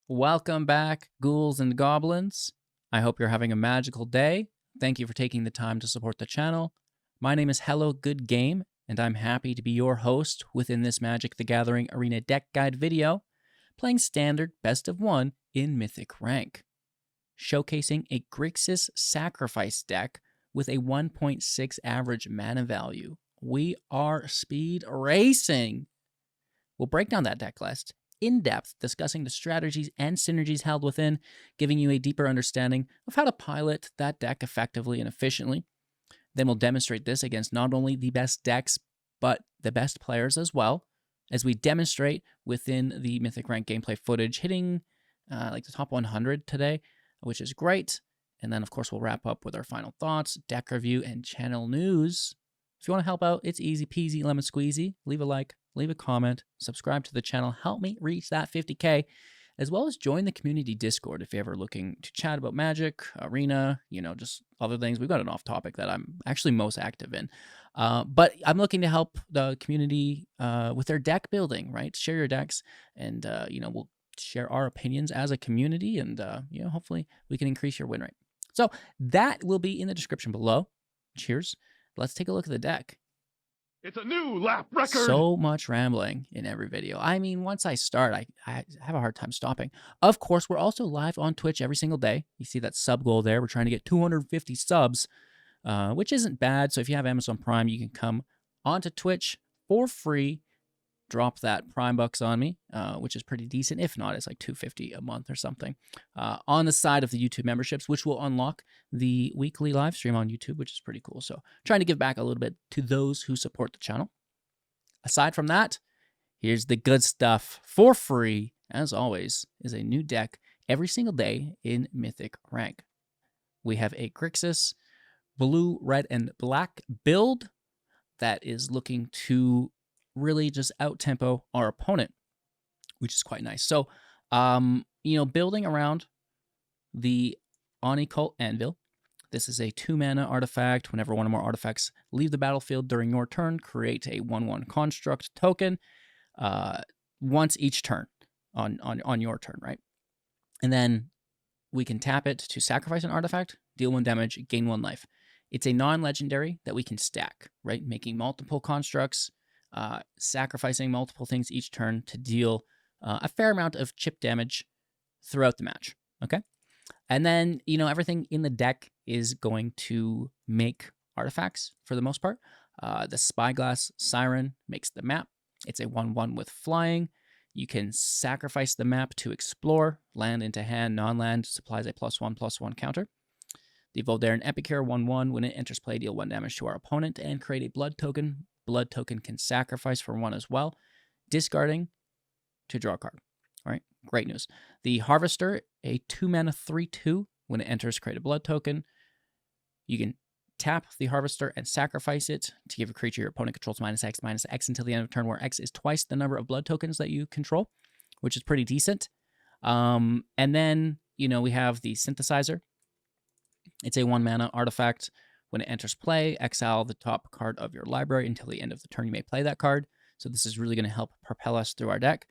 Welcome back, ghouls and goblins. I hope you're having a magical day. Thank you for taking the time to support the channel. My name is Hello Good Game, and I'm happy to be your host within this Magic the Gathering Arena deck guide video, playing standard best of one in Mythic rank, showcasing a Grixis sacrifice deck with a 1.6 average mana value. We are speed racing. We'll break down that deck list in depth, discussing the strategies and synergies held within, giving you a deeper understanding of how to pilot that deck effectively and efficiently. Then we'll demonstrate this against not only the best decks, but the best players as well, as we demonstrate within the Mythic rank gameplay footage, hitting like the top 100 today, which is great. And then, of course, we'll wrap up with our final thoughts, deck review, and channel news. If you want to help out, it's easy peasy, lemon squeezy. Leave a like, leave a comment, subscribe to the channel, help me reach that 50K, as well as join the community Discord if you're ever looking to chat about Magic, Arena, just other things. We've got an off topic that I'm actually most active in. But I'm looking to help the community with their deck building, right? Share your decks, and, we'll share our opinions as a community, and, hopefully we can increase your win rate. So that will be in the description below. Cheers. Let's take a look at the deck. It's a new lap record. So much rambling in every video. I mean, once I start, I have a hard time stopping. Of course, we're also live on Twitch every single day. You see that sub goal there. We're trying to get 250 subs, which isn't bad. So if you have Amazon Prime, you can come onto Twitch for free. Drop that Prime bucks on me, which is pretty decent. If not, it's like $250 a month or something. On the side of the YouTube memberships, which will unlock the weekly live stream on YouTube, which is pretty cool. So trying to give back a little bit to those who support the channel. Aside from that, here's the good stuff for free, as always, is a new deck every single day in Mythic rank. We have a Grixis blue, red, and black build that is looking to really just out-tempo our opponent, which is quite nice. So, building around the Oni-Cult Anvil, this is a 2-mana artifact. Whenever one or more artifacts leave the battlefield during your turn, create a 1/1 construct token once each turn on your turn, right? And then we can tap it to sacrifice an artifact, deal 1 damage, gain 1 life. It's a non-legendary that we can stack, right? Making multiple constructs, sacrificing multiple things each turn to deal a fair amount of chip damage throughout the match, okay? And then, everything in the deck is going to make artifacts for the most part. The Spyglass Siren makes the map. It's a 1/1 with flying. You can sacrifice the map to explore, land into hand, non-land, supplies a +1/+1 counter. The Voldaren Epicure 1/1, when it enters play, deal 1 damage to our opponent and create a blood token. Blood token can sacrifice for 1 as well, discarding to draw a card. All right, great news. The Harvester, a 2-mana 3/2. When it enters, create a blood token. You can tap the Harvester and sacrifice it to give a creature your opponent controls -X until the end of turn, where X is twice the number of blood tokens that you control, which is pretty decent. And then, we have the Synthesizer. It's a 1-mana artifact. When it enters play, exile the top card of your library until the end of the turn. You may play that card. So this is really going to help propel us through our deck.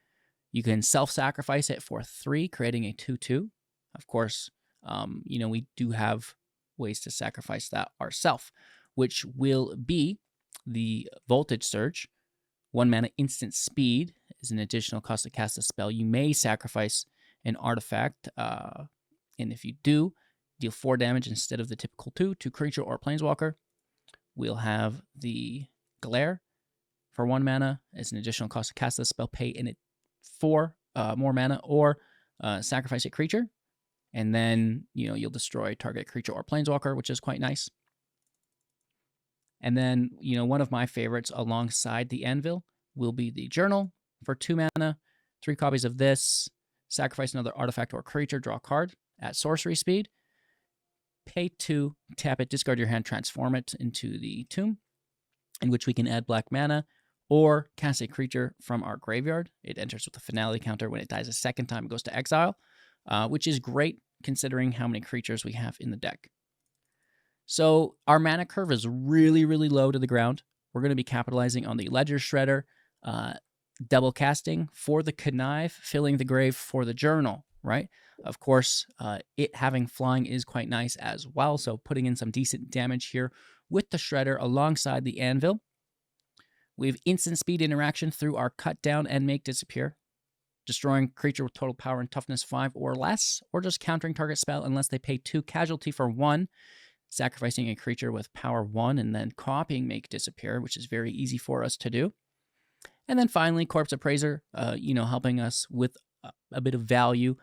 You can self-sacrifice it for 3, creating a 2/2. Of course, we do have ways to sacrifice that ourselves, which will be the Voltage Surge. 1-mana instant speed is an additional cost to cast a spell. You may sacrifice an artifact, and if you do, deal 4 damage instead of the typical 2 to creature or planeswalker. We'll have the Glare for 1 mana as an additional cost to cast this spell. Pay in it 4 more mana or sacrifice a creature. And then, you'll destroy target creature or planeswalker, which is quite nice. And then, one of my favorites alongside the Anvil will be the Journal for 2 mana. 3 copies of this. Sacrifice another artifact or creature, draw a card at sorcery speed. Pay 2, tap it, discard your hand, transform it into the tomb, in which we can add black mana, or cast a creature from our graveyard. It enters with a finality counter. When it dies a second time, it goes to exile, which is great considering how many creatures we have in the deck. So our mana curve is really, really low to the ground. We're going to be capitalizing on the Ledger Shredder, double casting for the Connive, filling the grave for the Journal. right? Of course, it having flying is quite nice as well, so putting in some decent damage here with the Shredder alongside the Anvil. We have instant speed interaction through our cut down and make disappear, destroying creature with total power and toughness 5 or less, or just countering target spell unless they pay 2 casualty for 1, sacrificing a creature with power 1 and then copying make disappear, which is very easy for us to do. And then finally, Corpse Appraiser, helping us with a bit of value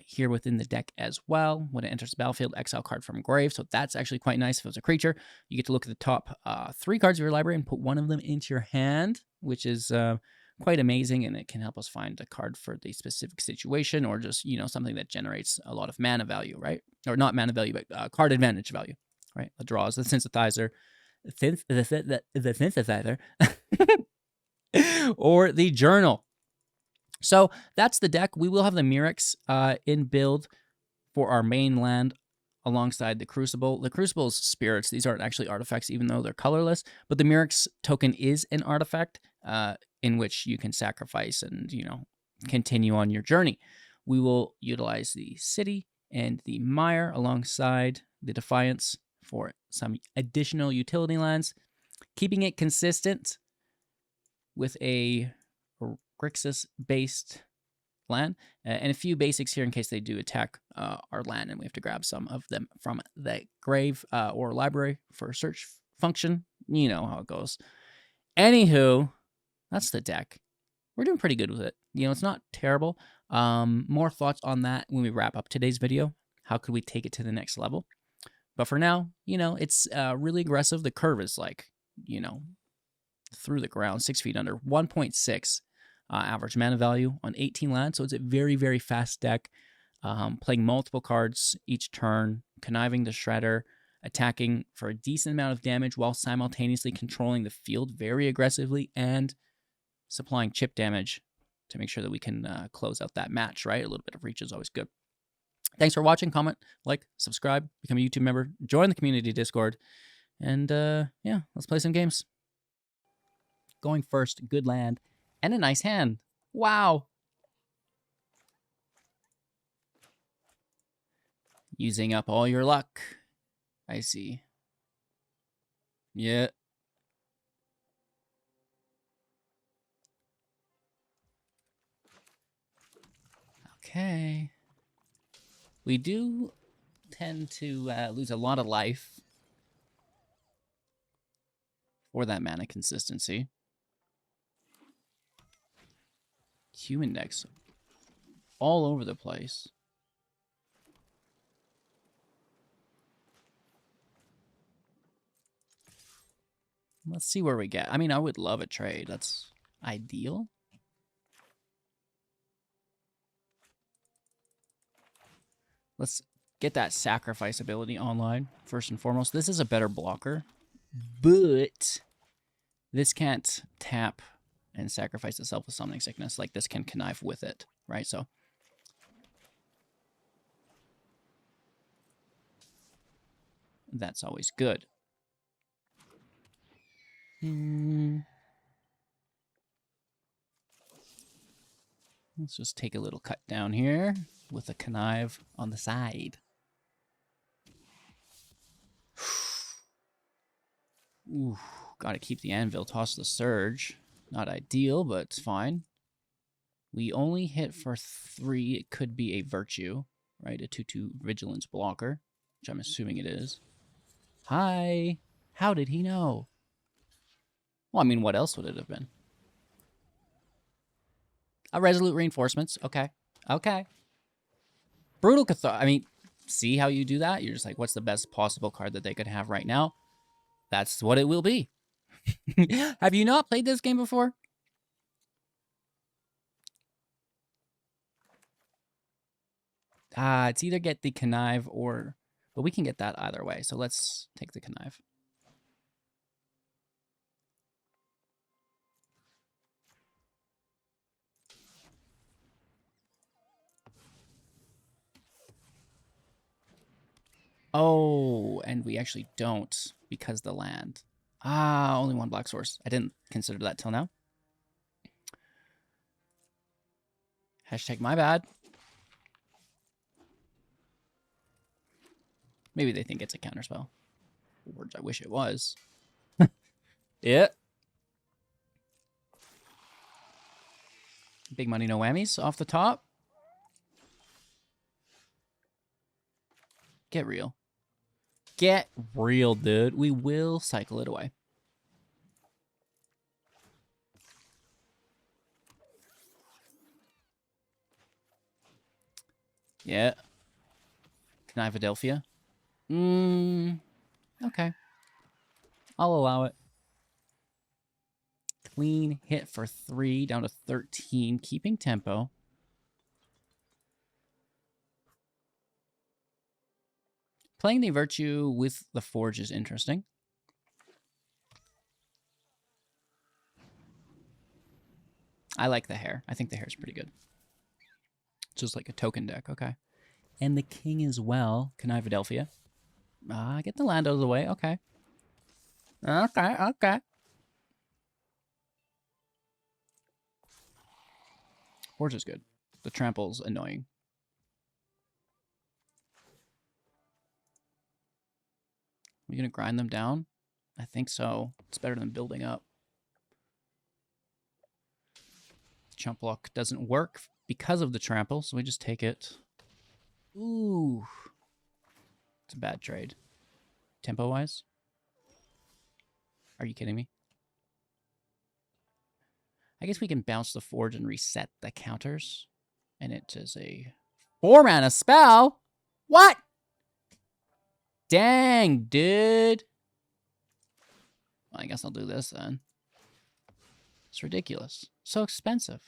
here within the deck as well. When it enters the battlefield, exile card from grave. So that's actually quite nice if it was a creature. You get to look at the top 3 cards of your library and put one of them into your hand, which is quite amazing, and it can help us find a card for the specific situation, or just, something that generates a lot of mana value, right? Or not mana value, but card advantage value, right? The draws, the synthesizer, the synthesizer, or the journal. So that's the deck. We will have the Mirrex in build for our main land alongside the Crucible. The Crucible's spirits, these aren't actually artifacts, even though they're colorless, but the Mirrex token is an artifact in which you can sacrifice and, continue on your journey. We will utilize the City and the Mire alongside the Defiance for some additional utility lands, keeping it consistent with a Grixis-based land, and a few basics here in case they do attack our land, and we have to grab some of them from the grave or library for a search function. You know how it goes. Anywho, that's the deck. We're doing pretty good with it. It's not terrible. More thoughts on that when we wrap up today's video. How could we take it to the next level? But for now, it's really aggressive. The curve is like, through the ground, 6 feet under, 1.6 average mana value on 18 lands. So it's a very, very fast deck. Playing multiple cards each turn, conniving the Shredder, attacking for a decent amount of damage while simultaneously controlling the field very aggressively and supplying chip damage to make sure that we can close out that match, right? A little bit of reach is always good. Thanks for watching. Comment, like, subscribe, become a YouTube member, join the community Discord, and let's play some games. Going first, good land, and a nice hand. Wow. Using up all your luck. I see. Yeah. Okay. We do tend to lose a lot of life for that mana consistency. Human decks all over the place. Let's see where we get. I mean, I would love a trade. That's ideal. Let's get that sacrifice ability online, first and foremost. This is a better blocker, but this can't tap and sacrifice itself with Summoning Sickness. Like, this can connive with it, right? So that's always good. Let's just take a little cut down here with a connive on the side. Ooh, gotta keep the Anvil, toss the Surge. Not ideal, but it's fine. We only hit for 3. It could be a Virtue, right? A 2/2 Vigilance blocker, which I'm assuming it is. Hi! How did he know? Well, I mean, what else would it have been? A Resolute Reinforcements. Okay. Okay. Brutal Cathar. I mean, see how you do that? You're just like, what's the best possible card that they could have right now? That's what it will be. Have you not played this game before? It's either get the connive or... But we can get that either way, so let's take the connive. Oh, and we actually don't because the land. Only 1 black source. I didn't consider that till now. Hashtag my bad. Maybe they think it's a counterspell. Words I wish it was. Yeah. Big money, no whammies off the top. Get real. Get real, dude. We will cycle it away. Yeah. Connivadelphia. Okay. I'll allow it. Clean hit for 3, down to 13, keeping tempo. Playing the Virtue with the Forge is interesting. I like the hair. I think the hair is pretty good. Just like a token deck, okay. And the king as well, Connivadelphia. Get the land out of the way, okay. Okay. Forge is good. The trample's annoying. Are we gonna grind them down? I think so. It's better than building up. Chump block doesn't work because of the trample, so we just take it. Ooh. It's a bad trade. Tempo-wise? Are you kidding me? I guess we can bounce the Forge and reset the counters. And it is a 4-mana spell? What? Dang, dude. Well, I guess I'll do this then. It's ridiculous. So expensive.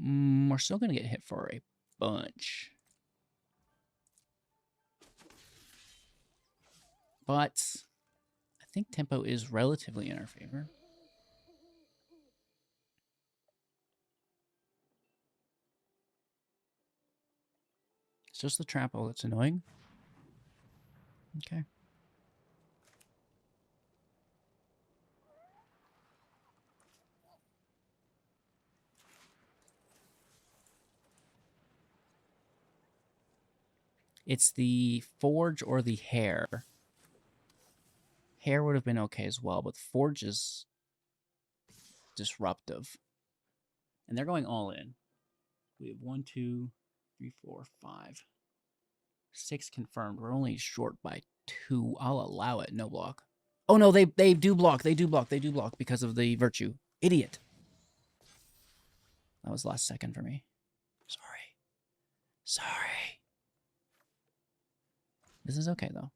We're still going to get hit for a bunch. But I think tempo is relatively in our favor. It's just the trample that's annoying. Okay. It's the Forge or the hair. Hair would have been okay as well, but Forge is disruptive. And they're going all in. We have 1, 2, 3, 4, 5. 6 confirmed. We're only short by 2. I'll allow it. No block. Oh no, they do block. They do block because of the Virtue. Idiot. That was last second for me. Sorry. This is okay though.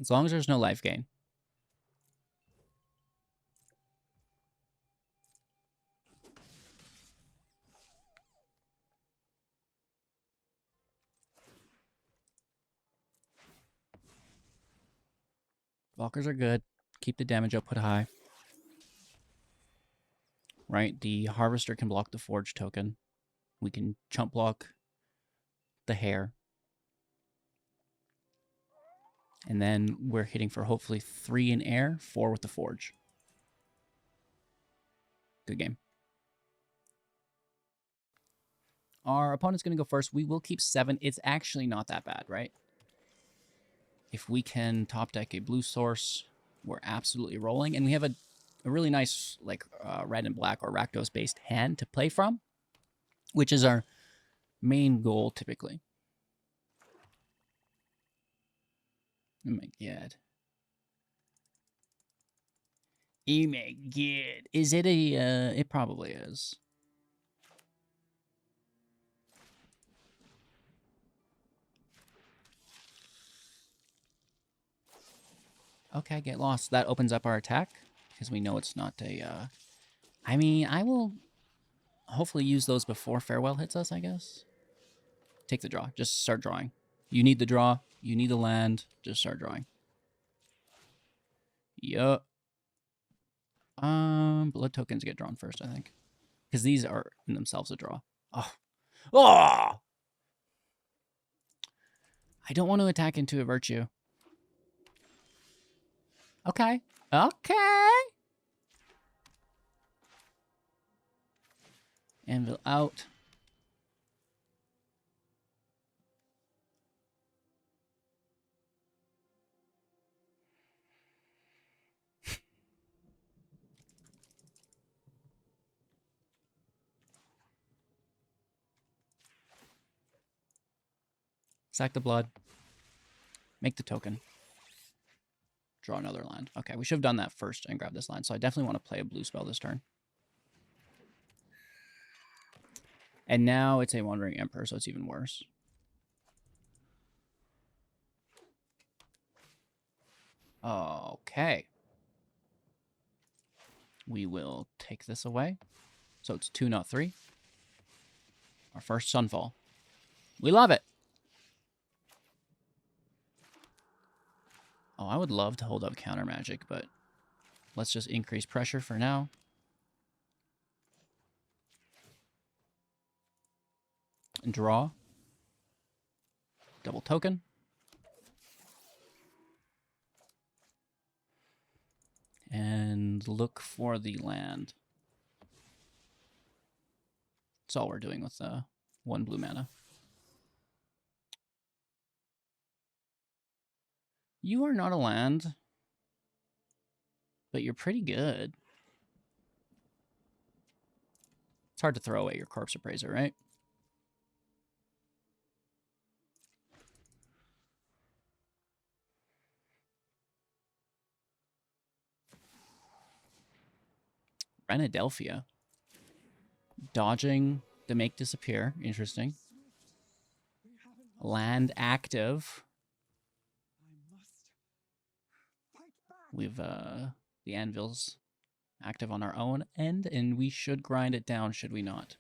As long as there's no life gain. Blockers are good. Keep the damage output high. Right? The Harvester can block the Forge token. We can chump block the hair. And then we're hitting for hopefully 3 in air, 4 with the Forge. Good game. Our opponent's going to go first. We will keep 7. It's actually not that bad, right? If we can top deck a blue source, we're absolutely rolling. And we have a really nice like red and black or Rakdos-based hand to play from, which is our main goal typically. Oh my god. Oh my god. Is it a... it probably is. Okay, get lost. That opens up our attack, because we know it's not a... I mean, I will hopefully use those before Farewell hits us, I guess. Take the draw. Just start drawing. You need the draw. You need the land. Just start drawing. Yup. Blood tokens get drawn first, I think. Because these are in themselves a draw. Oh. Oh! I don't want to attack into a virtue. Okay. Okay. Anvil out. Sack the blood. Make the token. Draw another land. Okay, we should have done that first and grab this land. So I definitely want to play a blue spell this turn. And now it's a Wandering Emperor, so it's even worse. Okay. We will take this away. So it's 2, not 3. Our first Sunfall. We love it. Oh, I would love to hold up counter magic, but let's just increase pressure for now. And draw. Double token. And look for the land. That's all we're doing with 1 blue mana. You are not a land, but you're pretty good. It's hard to throw away your Corpse Appraiser, right? Renadelphia. Dodging to make disappear. Interesting. Land active. We've the anvil's active on our own end, and we should grind it down, should we not?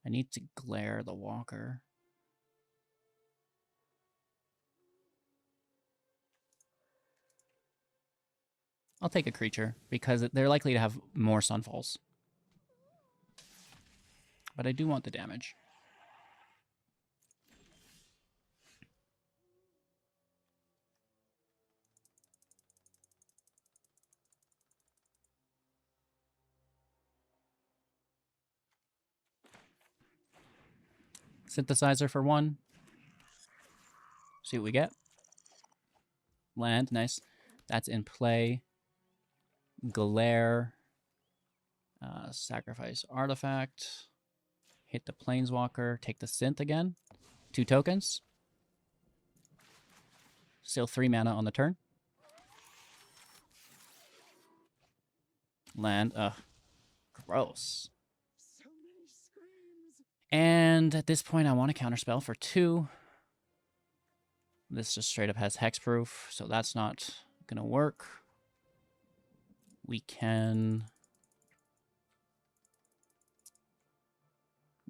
I need to glare the walker. I'll take a creature, because they're likely to have more Sunfalls. But I do want the damage. Synthesizer for 1. See what we get. Land, nice. That's in play. Glare. Sacrifice artifact. Hit the Planeswalker. Take the synth again. 2 tokens. Still 3 mana on the turn. Land. Ugh. Gross. And at this point, I want to counterspell for 2. This just straight up has hexproof, so that's not going to work. We can...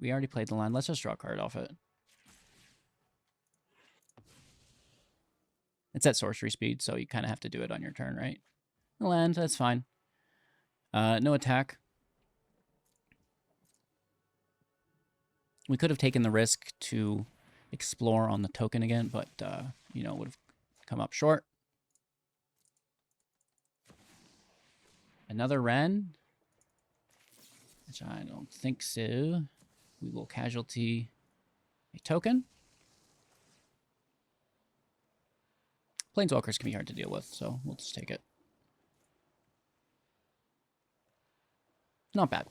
We already played the land. Let's just draw a card off it. It's at sorcery speed, so you kind of have to do it on your turn, right? Land, that's fine. No attack. We could have taken the risk to explore on the token again, but, you know, would have come up short. Another Ren, which I don't think so. We will casualty a token. Planeswalkers can be hard to deal with, so we'll just take it. Not bad.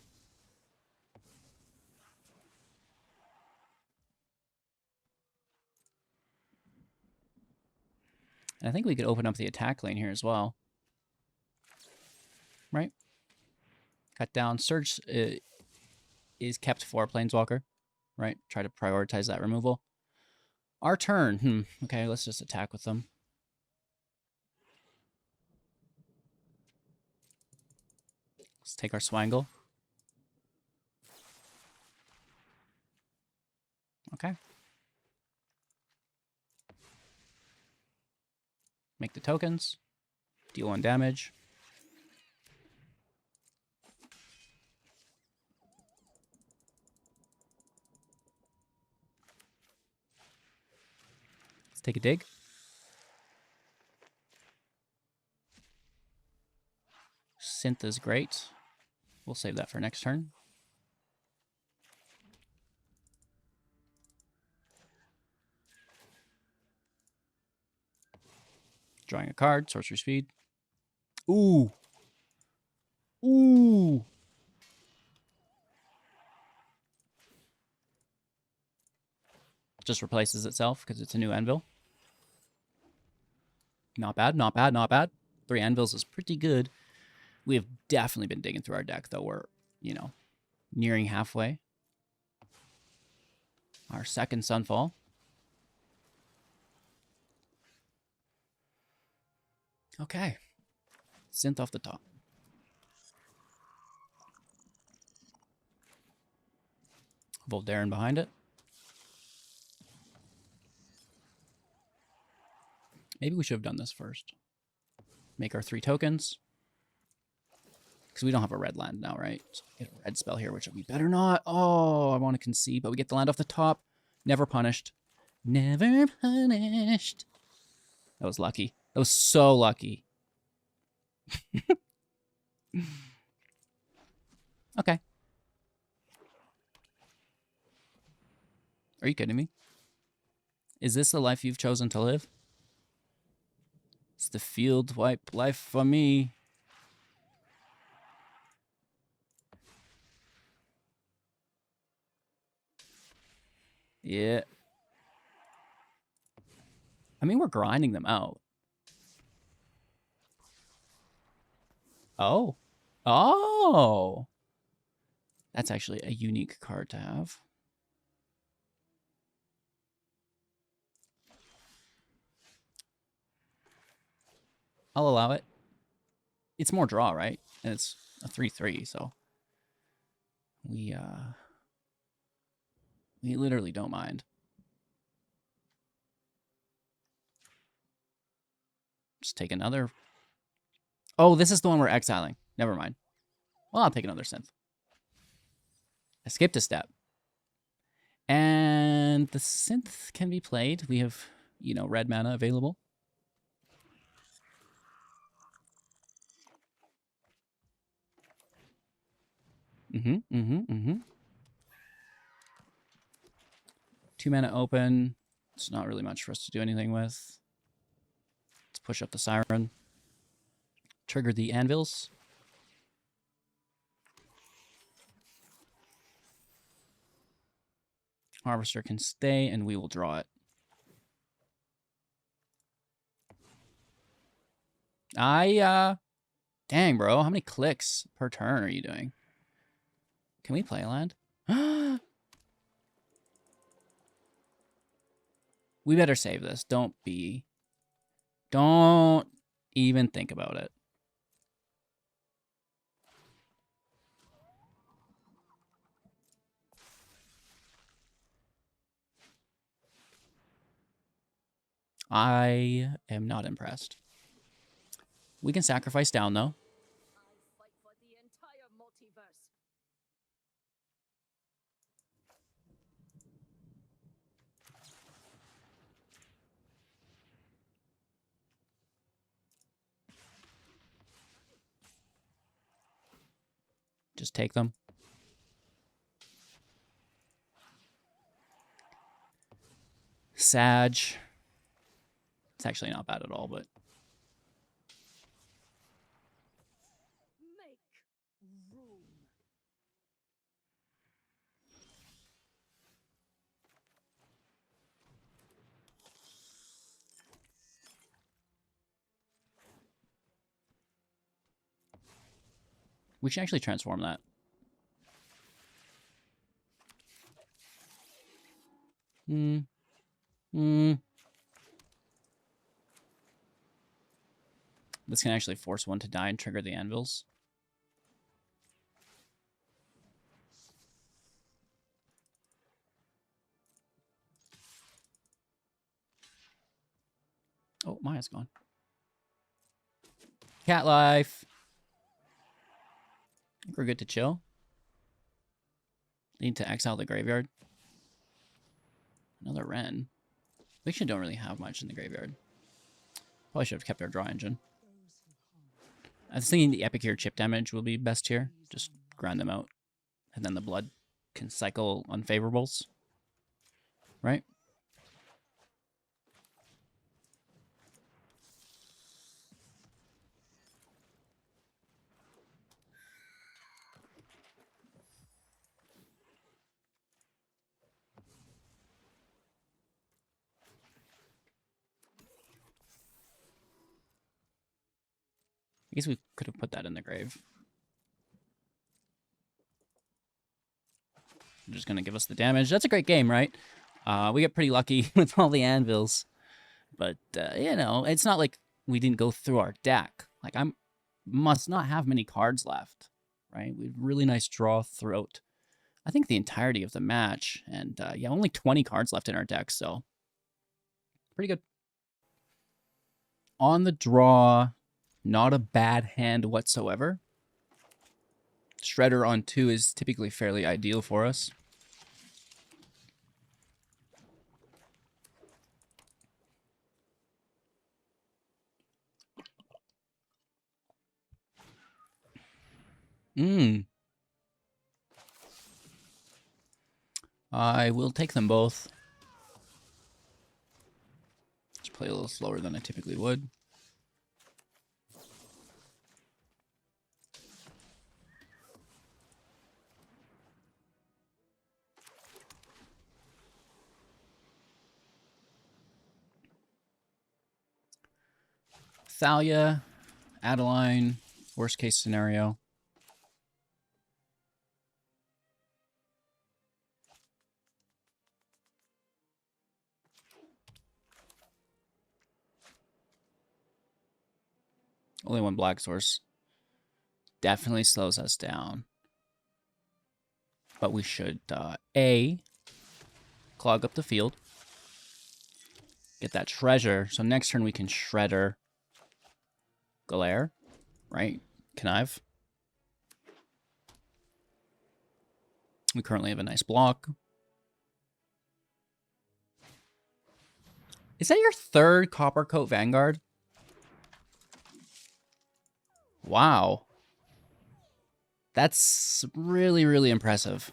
And I think we could open up the attack lane here as well. Right? Cut down. Surge is kept for Planeswalker. Right? Try to prioritize that removal. Our turn. Okay, let's just attack with them. Let's take our Swangle. Okay. Make the tokens. Deal 1 damage. Let's take a dig. Synth is great. We'll save that for next turn. Drawing a card, sorcery speed. Ooh. Ooh. Just replaces itself because it's a new anvil. Not bad, not bad, not bad. 3 anvils is pretty good. We have definitely been digging through our deck, though. We're, you know, nearing halfway. Our second Sunfall. Okay. Synth off the top. Voldaren behind it. Maybe we should have done this first. Make our 3 tokens. Because we don't have a red land now, right? So get a red spell here, which we better not. Oh, I want to concede, but we get the land off the top. Never punished. Never punished. That was lucky. That was so lucky. Okay. Are you kidding me? Is this the life you've chosen to live? It's the field wipe life for me. Yeah. I mean, we're grinding them out. Oh. Oh. That's actually a unique card to have. I'll allow it. It's more draw, right? And it's a 3/3, so we literally don't mind. Just take another. Oh, this is the one we're exiling. Never mind. Well, I'll take another synth. I skipped a step. And the synth can be played. We have, you know, red mana available. Mm-hmm. 2 mana open. It's not really much for us to do anything with. Let's push up the Siren. Trigger the anvils. Harvester can stay, and we will draw it. Dang, bro. How many clicks per turn are you doing? Can we play a land? We better save this. Don't even think about it. I am not impressed. We can sacrifice down, though. I fight for the entire multiverse. Just take them. Sag. It's actually not bad at all, but... Make room. We should actually transform that. This can actually force one to die and trigger the anvils. Oh, Maya's gone. Cat life. I think we're good to chill. Need to exile the graveyard. Another Wren. We actually don't really have much in the graveyard. Probably should have kept our draw engine. I was thinking the Epicure chip damage will be best here. Just grind them out. And then the blood can cycle unfavorables. Right? I guess we could have put that in the grave. They're just going to give us the damage. That's a great game, right? We get pretty lucky with all the anvils. But, you know, it's not like we didn't go through our deck. Like, I must not have many cards left, right? We had really nice draw throughout, I think, the entirety of the match. And, yeah, only 20 cards left in our deck, so pretty good. On the draw, not a bad hand whatsoever. Shredder on 2 is typically fairly ideal for us. I will take them both. Just play a little slower than I typically would. Thalia, Adeline, worst case scenario. Only one black source. Definitely slows us down. But we should, A, clog up the field. Get that treasure. So next turn we can Shredder Glare, right? Connive. We currently have a nice block. Is that your third Copper Coat Vanguard? Wow. That's really, really impressive.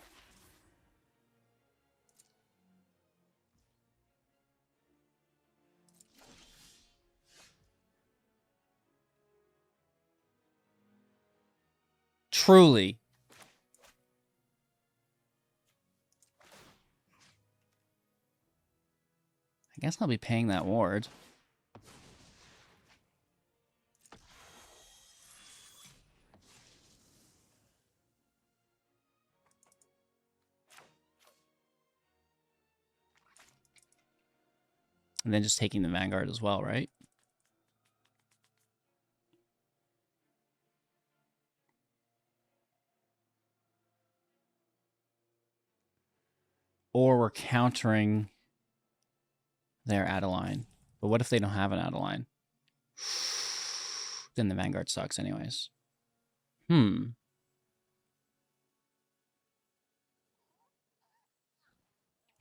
Truly. I guess I'll be paying that ward. And then just taking the Vanguard as well, right? Or we're countering their Adeline. But what if they don't have an Adeline? Then the Vanguard sucks anyways.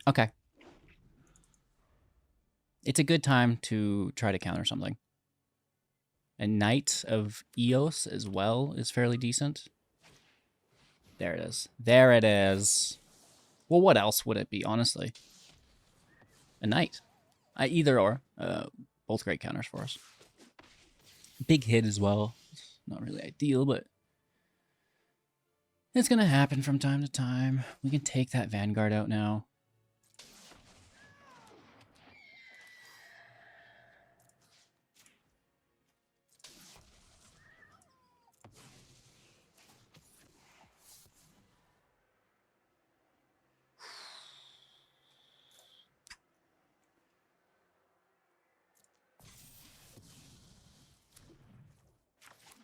Okay. It's a good time to try to counter something. A Knight of Eos as well is fairly decent. There it is. There it is. Well, what else would it be, honestly? A Knight. Either or. Both great counters for us. Big hit as well. It's not really ideal, but it's going to happen from time to time. We can take that Vanguard out now.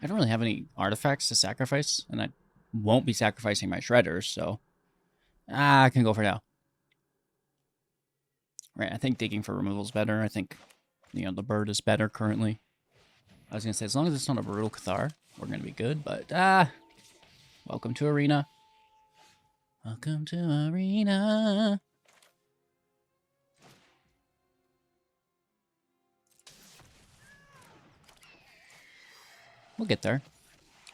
I don't really have any artifacts to sacrifice, and I won't be sacrificing my shredders, so I can go for now. Right, I think digging for removal is better. I think You know, the bird is better currently. I was going to say, as long as it's not a Brutal Cathar, we're going to be good, but, welcome to Arena. Welcome to Arena. We'll get there.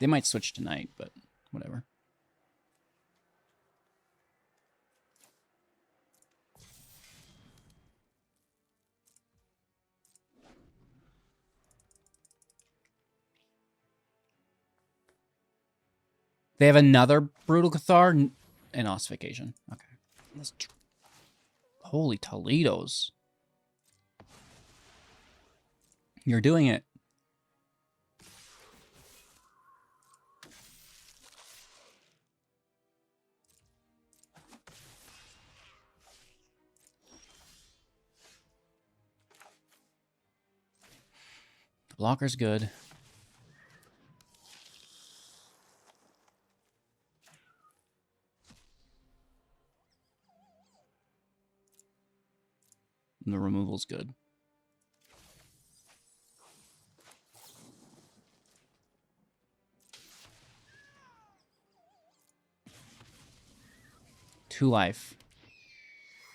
They might switch tonight, but whatever. They have another Brutal Cathar and Ossification. Okay. Holy Toledos. You're doing it. The blocker's good. And the removal's good. Two life.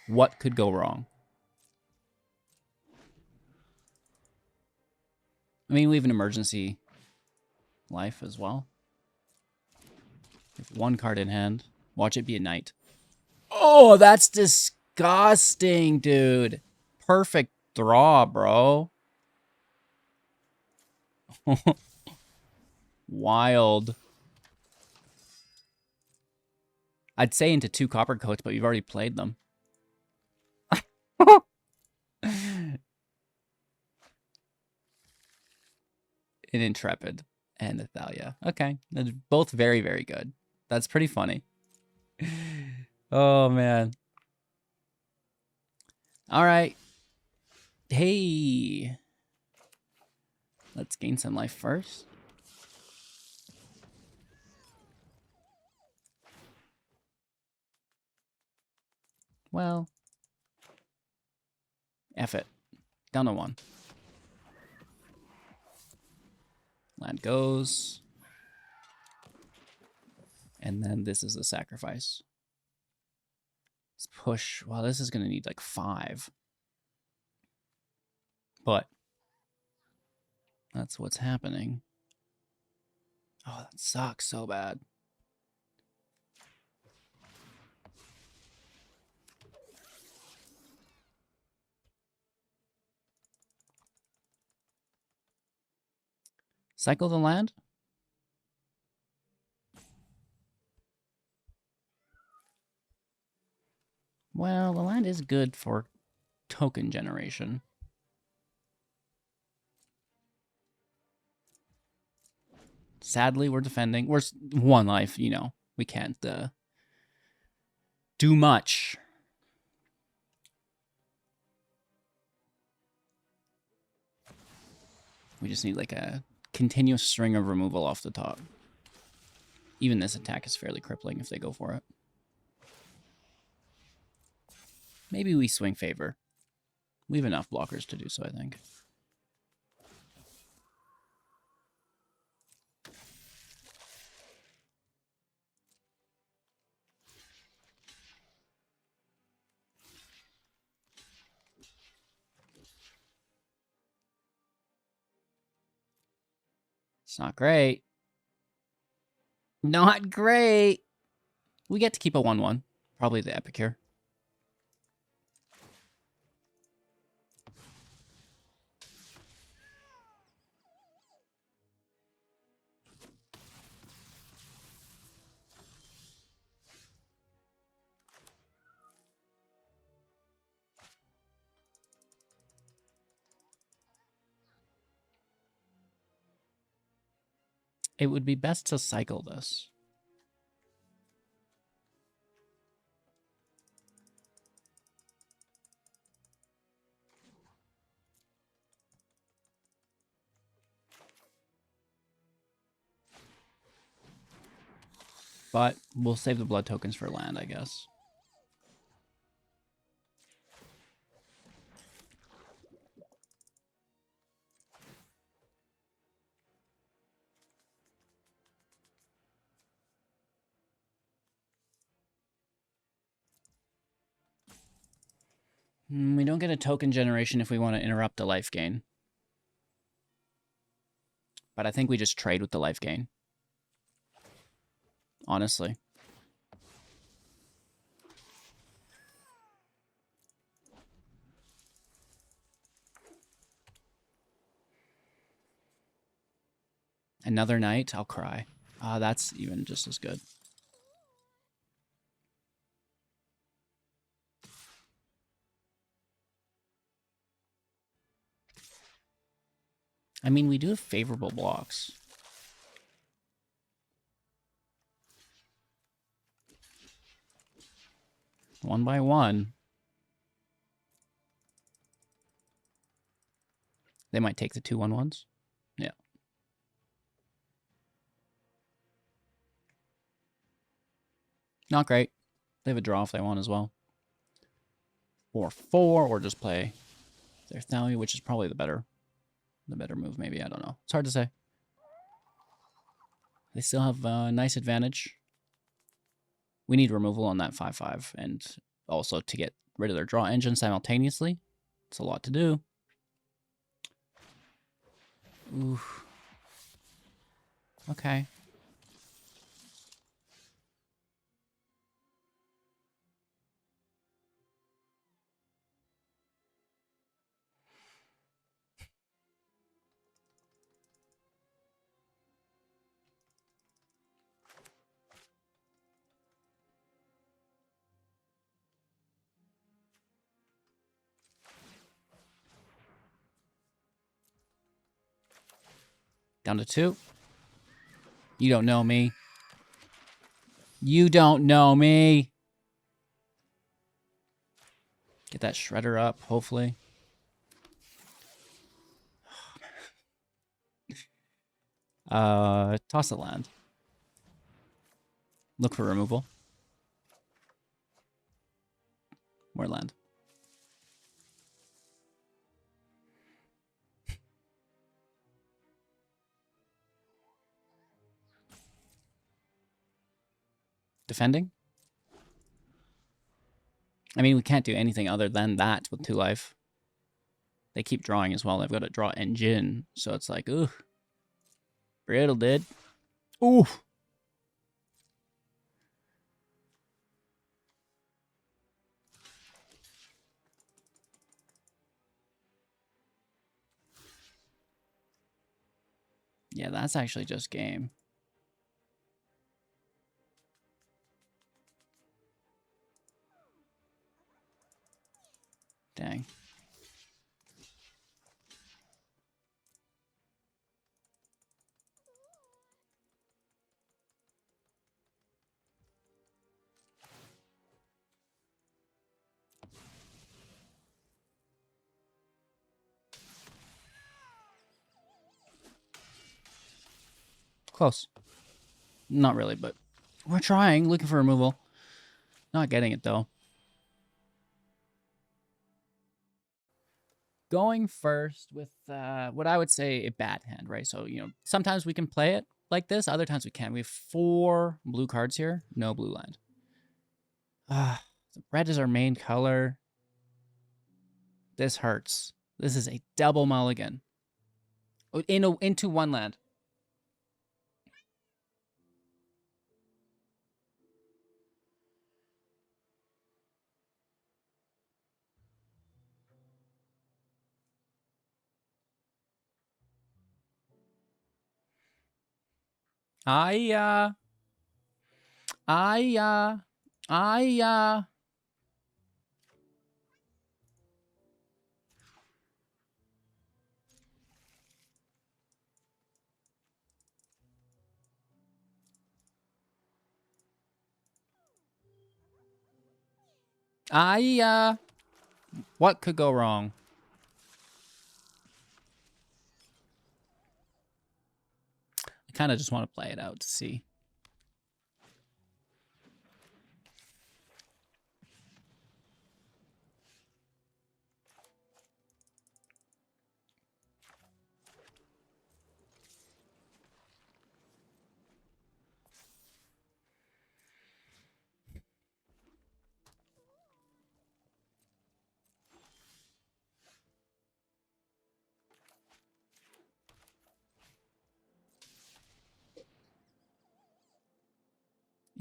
What could go wrong? I mean, we have an emergency life as well. We have one card in hand. Watch it be a knight. Oh, that's disgusting, dude. Perfect draw, bro. Wild. I'd say into 2 copper coats, but you've already played them. An Intrepid and a Thalia. Okay. They're both very, very good. That's pretty funny. Oh, man. All right. Hey. Let's gain some life first. Well. F it. Down to 1. Land goes. And then this is a sacrifice. Let's push. Well, this is going to need like 5. But that's what's happening. Oh, that sucks so bad. Cycle the land? Well, the land is good for token generation. Sadly, we're defending. We're 1 life, you know. We can't do much. We just need like a continuous string of removal off the top. Even this attack is fairly crippling if they go for it. Maybe we swing favor. We have enough blockers to do so, I think. It's not great. Not great. We get to keep a 1/1. Probably the Epicure. It would be best to cycle this. But we'll save the blood tokens for land, I guess. We don't get a token generation if we want to interrupt the life gain. But I think we just trade with the life gain. Honestly. Another night, I'll cry. Ah, that's even just as good. I mean, we do have favorable blocks. One by one. They might take the 2/1/1s. Yeah. Not great. They have a draw if they want as well. 4/4, or just play their Thalia, which is probably the better move, maybe. I don't know. It's hard to say. They still have a nice advantage. We need removal on that 5/5, and also to get rid of their draw engine simultaneously. It's a lot to do. Ooh. Okay. Down to 2. You don't know me. You don't know me. Get that shredder up, hopefully. Toss the land. Look for removal. More land. Defending? I mean, we can't do anything other than that with 2 life. They keep drawing as well. They've got a draw engine. So it's like, ooh. Brittle, dude. Ooh. Yeah, that's actually just game. Dang. Close. Not really, but we're trying, looking for removal. Not getting it, though. Going first with what I would say a bad hand, right? So, you know, sometimes we can play it like this. Other times we can't. We have 4 blue cards here. No blue land. Red is our main color. This hurts. This is a double mulligan. Into 1 land. I what could go wrong? I kind of just want to play it out to see.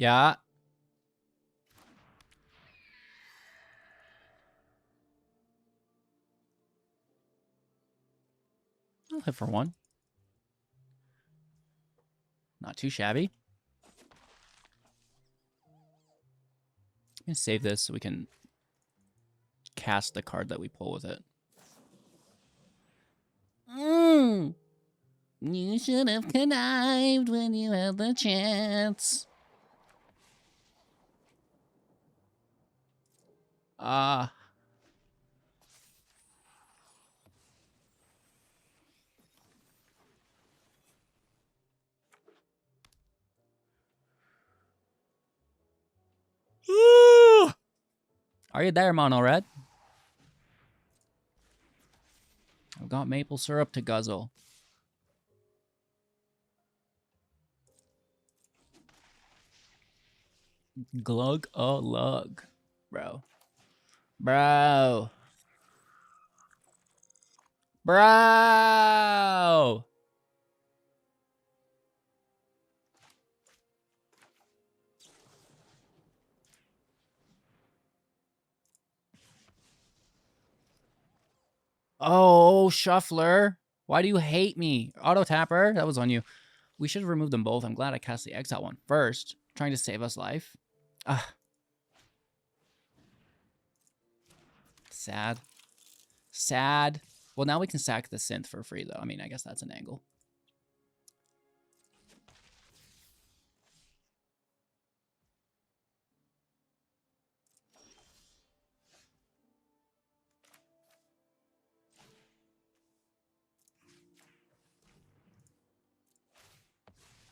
Yeah. I'll hit for one. Not too shabby. I'm going to save this so we can cast the card that we pull with it. You should have connived when you had the chance. Are you there, Mono Red? I've got maple syrup to guzzle. Glug a lug, bro. Bro. Bro. Oh, Shuffler. Why do you hate me? Auto Tapper. That was on you. We should have removed them both. I'm glad I cast the Exile one first. Trying to save us life. Sad. Sad. Well, now we can sack the synth for free, though. I mean, I guess that's an angle.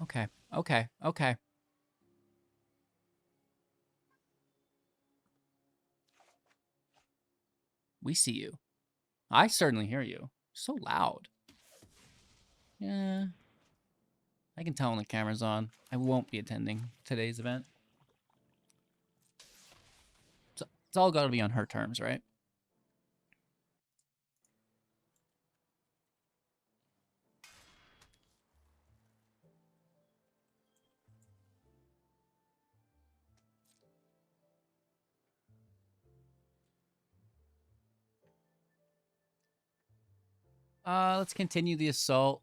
Okay. Okay. Okay. We see you. I certainly hear you. So loud. Yeah. I can tell when the camera's on. I won't be attending today's event. It's all got to be on her terms, right? Let's continue the assault.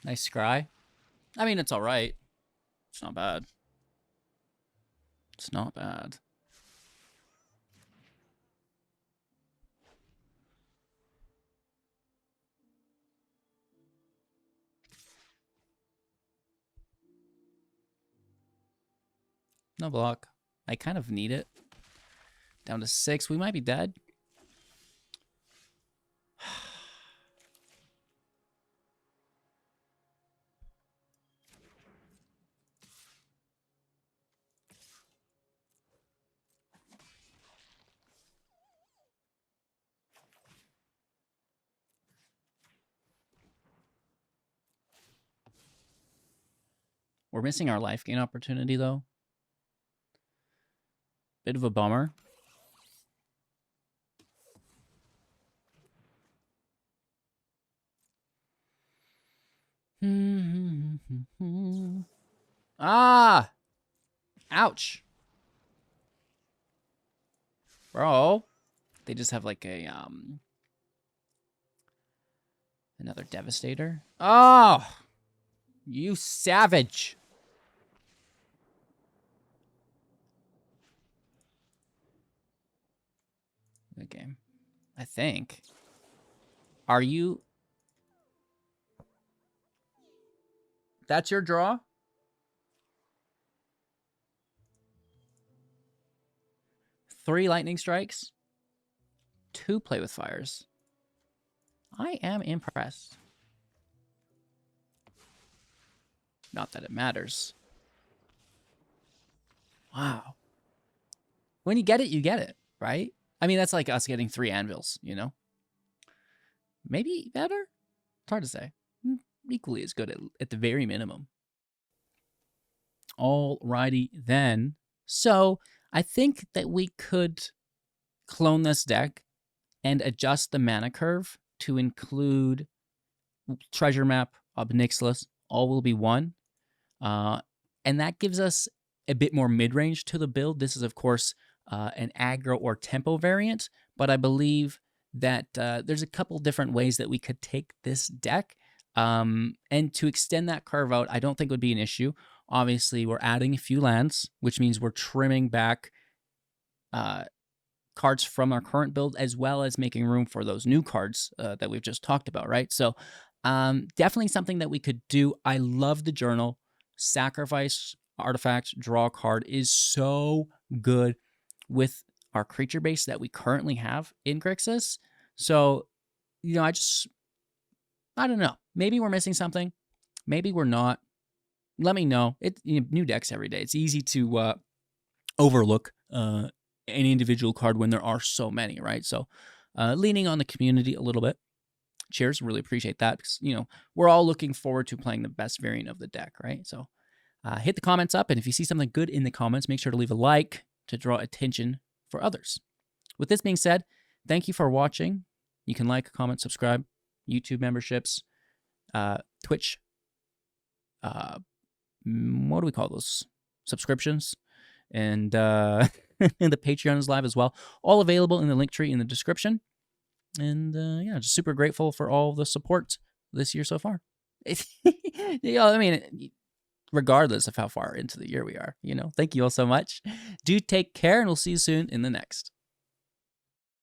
Nice scry. I mean, it's all right. It's not bad. It's not bad. No block. I kind of need it. Down to 6. We might be dead. We're missing our life gain opportunity, though. Bit of a bummer. Ah! Ouch. Bro. They just have like a, another Devastator. Oh! You savage. Good game. I think. Are you... That's your draw? Three lightning strikes. 2 play with fires. I am impressed. Not that it matters. Wow. When you get it, right? I mean, that's like us getting 3 anvils, you know? Maybe better? It's hard to say. equally as good at the very minimum. Alrighty then. So I think that we could clone this deck and adjust the mana curve to include treasure map of Nixilis. All will be one. And that gives us a bit more mid-range to the build. This is, of course, an aggro or tempo variant, but I believe that there's a couple different ways that we could take this deck. And to extend that curve out, I don't think would be an issue. Obviously, we're adding a few lands, which means we're trimming back cards from our current build, as well as making room for those new cards that we've just talked about, right? So definitely something that we could do. I love the journal. Sacrifice artifact, draw a card is so good with our creature base that we currently have in Grixis. So, I don't know. Maybe we're missing something. Maybe we're not. Let me know. New decks every day. It's easy to overlook any individual card when there are so many, right? So leaning on the community a little bit. Cheers. Really appreciate that. Because, we're all looking forward to playing the best variant of the deck, right? So hit the comments up. And if you see something good in the comments, make sure to leave a like to draw attention for others. With this being said, thank you for watching. You can like, comment, subscribe, YouTube memberships, Twitch, what do we call those? Subscriptions. And and the Patreon is live as well. All available in the link tree in the description. And just super grateful for all the support this year so far. Regardless of how far into the year we are, thank you all so much. Do take care, and we'll see you soon in the next.